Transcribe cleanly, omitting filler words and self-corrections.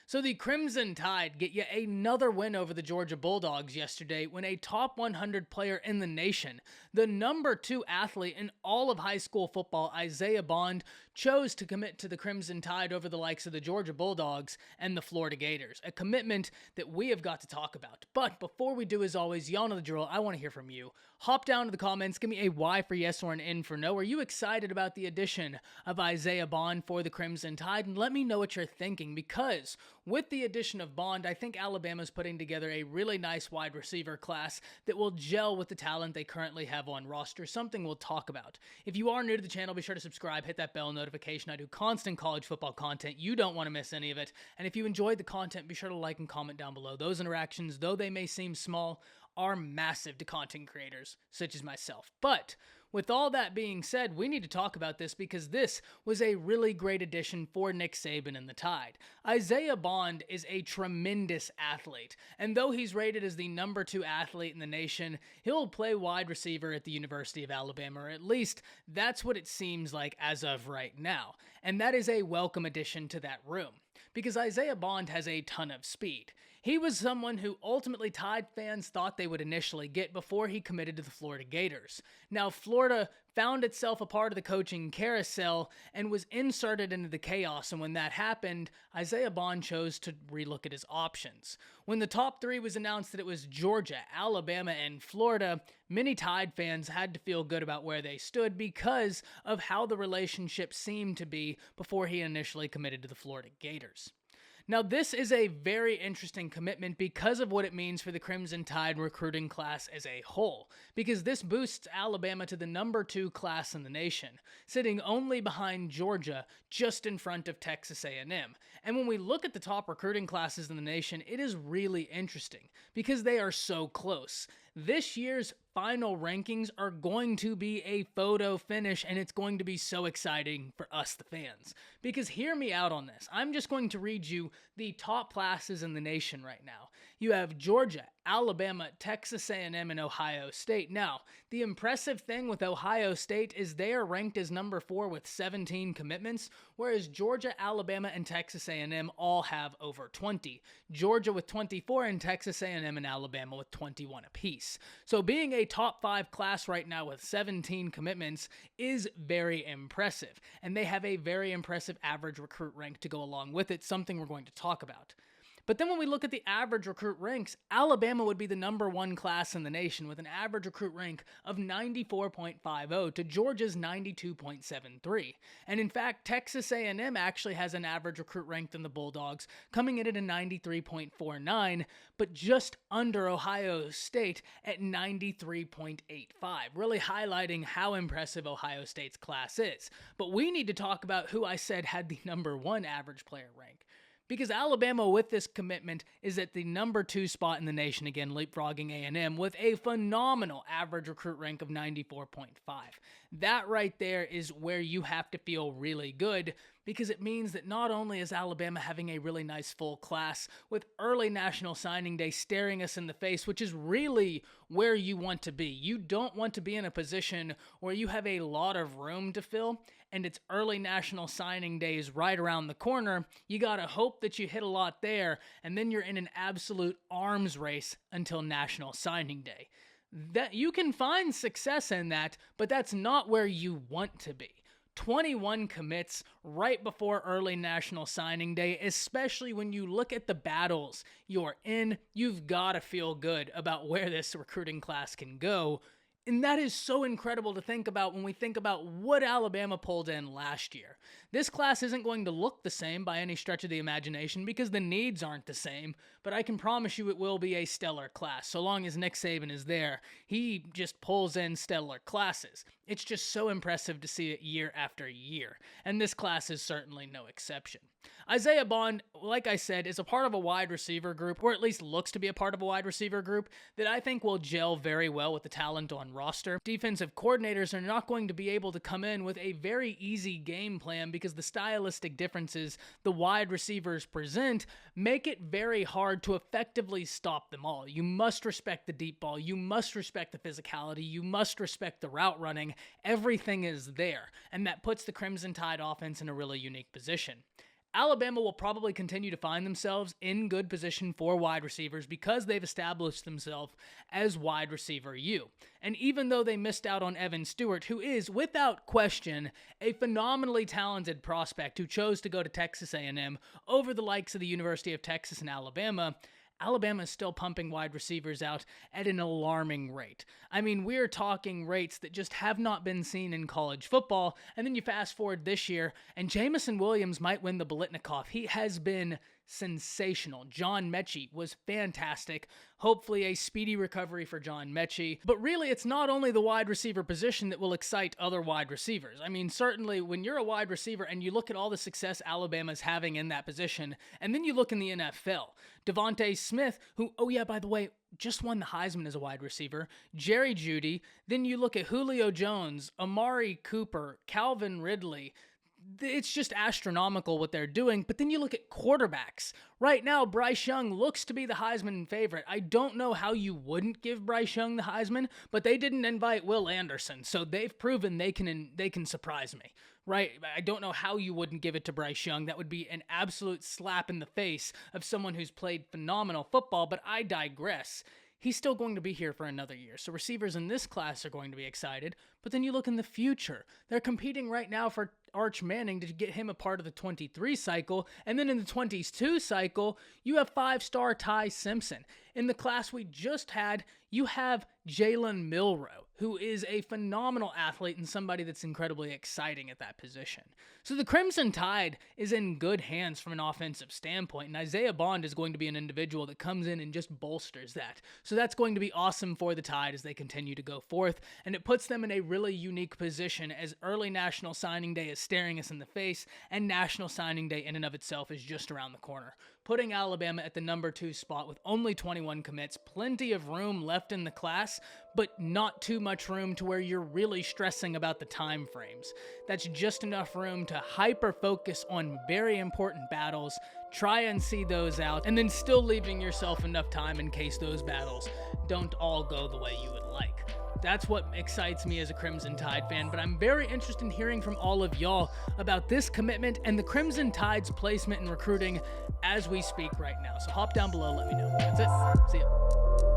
So the Crimson Tide get yet another win over the Georgia Bulldogs yesterday when a top 100 player in the nation, the number 2 athlete in all of high school football, Isaiah Bond, chose to commit to the Crimson Tide over the likes of the Georgia Bulldogs and the Florida Gators, a commitment that we have got to talk about. But before we do, as always, y'all know the drill. I want to hear from you. Hop down to the comments, give me a Y for yes or an N for no. Are you excited about the addition of Isaiah Bond for the Crimson Tide? And let me know what you're thinking, because with the addition of Bond, I think Alabama's putting together a really nice wide receiver class that will gel with the talent they currently have on roster, something we'll talk about. If you are new to the channel, be sure to subscribe, hit that bell notification. I do constant college football content. You don't want to miss any of it. And if you enjoyed the content, be sure to like and comment down below. Those interactions, though they may seem small, are massive to content creators such as myself. But with all that being said, we need to talk about this because this was a really great addition for Nick Saban and the Tide. Isaiah Bond is a tremendous athlete, and though he's rated as the number 2 athlete in the nation, he'll play wide receiver at the University of Alabama, or at least that's what it seems like as of right now. And that is a welcome addition to that room, because Isaiah Bond has a ton of speed. He was someone who ultimately Tide fans thought they would initially get before he committed to the Florida Gators. Now, Florida found itself a part of the coaching carousel and was inserted into the chaos, and when that happened, Isaiah Bond chose to relook at his options. When the top 3 was announced that it was Georgia, Alabama, and Florida, many Tide fans had to feel good about where they stood because of how the relationship seemed to be before he initially committed to the Florida Gators. Now, this is a very interesting commitment because of what it means for the Crimson Tide recruiting class as a whole, because this boosts Alabama to the number 2 class in the nation, sitting only behind Georgia, just in front of Texas A&M. And when we look at the top recruiting classes in the nation, it is really interesting because they are so close. This year's final rankings are going to be a photo finish, and it's going to be so exciting for us, the fans. Because hear me out on this. I'm just going to read you the top classes in the nation right now. You have Georgia, Alabama, Texas A&M, and Ohio State. Now, the impressive thing with Ohio State is they are ranked as number 4 with 17 commitments, whereas Georgia, Alabama, and Texas A&M all have over 20. Georgia with 24 and Texas A&M and Alabama with 21 apiece. So being a top 5 class right now with 17 commitments is very impressive, and they have a very impressive average recruit rank to go along with it, something we're going to talk about. But then when we look at the average recruit ranks, Alabama would be the number 1 class in the nation with an average recruit rank of 94.50 to Georgia's 92.73. And in fact, Texas A&M actually has an average recruit rank than the Bulldogs, coming in at a 93.49, but just under Ohio State at 93.85, really highlighting how impressive Ohio State's class is. But we need to talk about who I said had the number 1 average player rank. Because Alabama, with this commitment, is at the number 2 spot in the nation, again leapfrogging A&M, with a phenomenal average recruit rank of 94.5. That right there is where you have to feel really good, because it means that not only is Alabama having a really nice full class with early National Signing Day staring us in the face, which is really where you want to be. You don't want to be in a position where you have a lot of room to fill and it's early National Signing Days right around the corner. You got to hope that you hit a lot there, and then you're in an absolute arms race until National Signing Day. That you can find success in that, but that's not where you want to be. 21 commits right before early National Signing Day, especially when you look at the battles you're in, you've got to feel good about where this recruiting class can go. And that is so incredible to think about when we think about what Alabama pulled in last year. This class isn't going to look the same by any stretch of the imagination because the needs aren't the same, but I can promise you it will be a stellar class. So long as Nick Saban is there, he just pulls in stellar classes. It's just so impressive to see it year after year, and this class is certainly no exception. Isaiah Bond, like I said, is a part of a wide receiver group, or at least looks to be a part of a wide receiver group, that I think will gel very well with the talent on roster. Defensive coordinators are not going to be able to come in with a very easy game plan because the stylistic differences the wide receivers present make it very hard to effectively stop them all. You must respect the deep ball. You must respect the physicality. You must respect the route running. Everything is there, and that puts the Crimson Tide offense in a really unique position. Alabama will probably continue to find themselves in good position for wide receivers because they've established themselves as wide receiver U. And even though they missed out on Evan Stewart, who is, without question, a phenomenally talented prospect who chose to go to Texas A&M over the likes of the University of Texas and Alabama is still pumping wide receivers out at an alarming rate. I mean, we're talking rates that just have not been seen in college football. And then you fast forward this year, and Jamison Williams might win the Biletnikoff. He has been sensational. John Mechie was fantastic. Hopefully a speedy recovery for John Mechie. But really, it's not only the wide receiver position that will excite other wide receivers. I mean, certainly when you're a wide receiver and you look at all the success Alabama's having in that position, and then you look in the NFL, Devontae Smith, who, oh yeah, by the way, just won the Heisman as a wide receiver, Jerry Jeudy, then you look at Julio Jones, Amari Cooper, Calvin Ridley. It's just astronomical what they're doing. But then you look at quarterbacks. Right now, Bryce Young looks to be the Heisman favorite. I don't know how you wouldn't give Bryce Young the Heisman, but they didn't invite Will Anderson, so they've proven they can surprise me. Right? I don't know how you wouldn't give it to Bryce Young. That would be an absolute slap in the face of someone who's played phenomenal football, but I digress. He's still going to be here for another year. So receivers in this class are going to be excited. But then you look in the future. They're competing right now for Arch Manning to get him a part of the 23 cycle. And then in the 22 cycle, you have 5-star Ty Simpson. In the class we just had, you have Jalen Milroe, who is a phenomenal athlete and somebody that's incredibly exciting at that position. So the Crimson Tide is in good hands from an offensive standpoint, and Isaiah Bond is going to be an individual that comes in and just bolsters that. So that's going to be awesome for the Tide as they continue to go forth, and it puts them in a really unique position as early National Signing Day is staring us in the face, and National Signing Day in and of itself is just around the corner, putting Alabama at the number 2 spot with only 21 commits, plenty of room left in the class, but not too much room to where you're really stressing about the time frames. That's just enough room to hyper-focus on very important battles, try and see those out, and then still leaving yourself enough time in case those battles don't all go the way you would like. That's what excites me as a Crimson Tide fan, but I'm very interested in hearing from all of y'all about this commitment and the Crimson Tide's placement in recruiting as we speak right now. So hop down below, let me know. That's it. See ya.